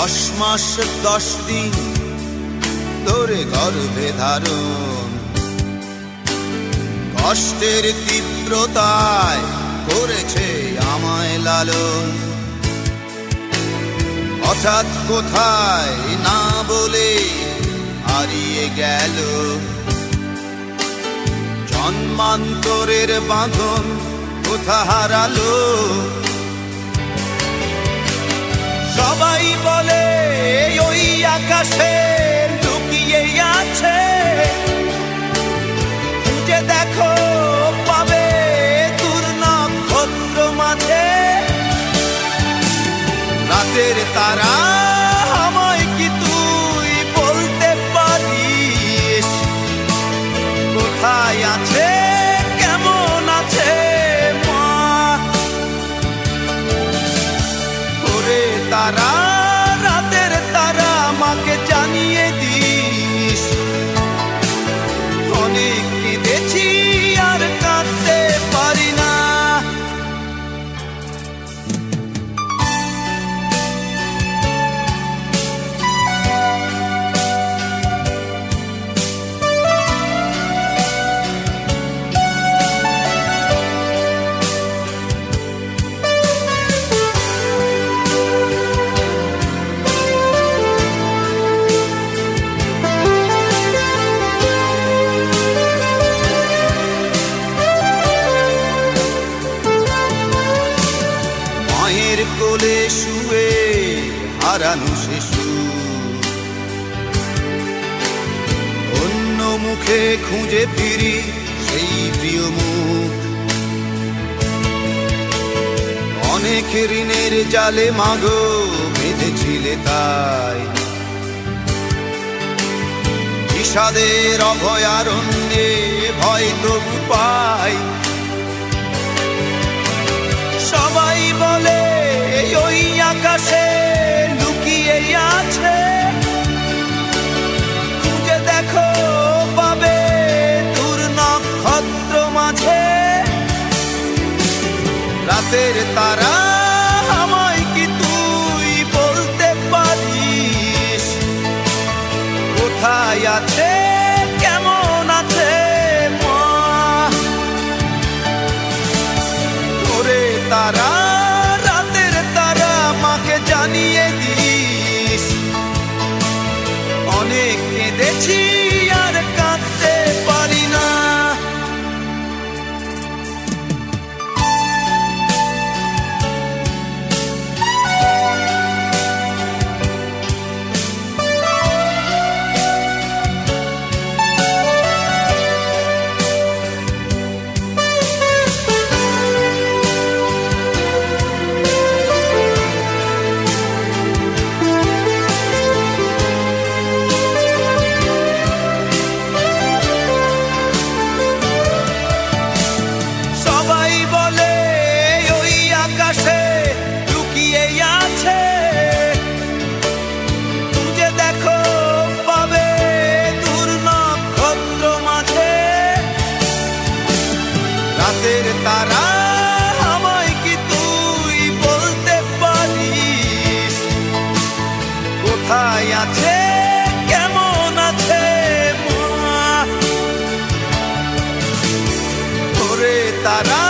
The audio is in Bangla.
10 মাস 10 দিন ধরে গর্ভে ধারণ, কষ্টের তীব্রতায় করেছে আমায় লালন। হঠাৎ কোথায় না বলে হারিয়ে গেল, জন্মান্তরের বাঁধন কোথা হারালো। সবাই বলে ওই আকাশে লুকিয়ে আছে, খুঁজে দেখো পাবে দূর নক্ষত্র মাঝে। রাতের তারা আমায় কি তুই বলতে পারিস, কোথায় আছে কেমন আছে মা? ওরে তারা, রাতের তারা, মাকে জানিয়ে দিস। অনেক কেঁদেছি আর কাঁদতে পারি না। মায়ের কোলে শুয়ে হারানো শিশু, অন্য মুখে খুঁজে ফিরি সেই প্রিয় মুখ। অনেক ঋণের জালে মাগো বেঁধেছিলে তাই, বিষাদের অভয়ারণ্যে ভয় তবু পাই। সবাই বলে ওই আকাশে লুকিয়ে আছে, খুঁজে দেখো পাবে দূর নক্ষত্র মাঝে। রাতের তারা আমায় কি তুই বলতে পারিস, কোথায় আছে কেমন আছে মা? ওরে তারা, রাতের তারা, মাকে জানিয়ে দিস। অনেক কেঁদেছি আর কাঁদতে পারি না। রাতের তারা আমায় কি তুই বলতে পারিস, কোথায় আছে কেমন আছে মা? ওরে তারা।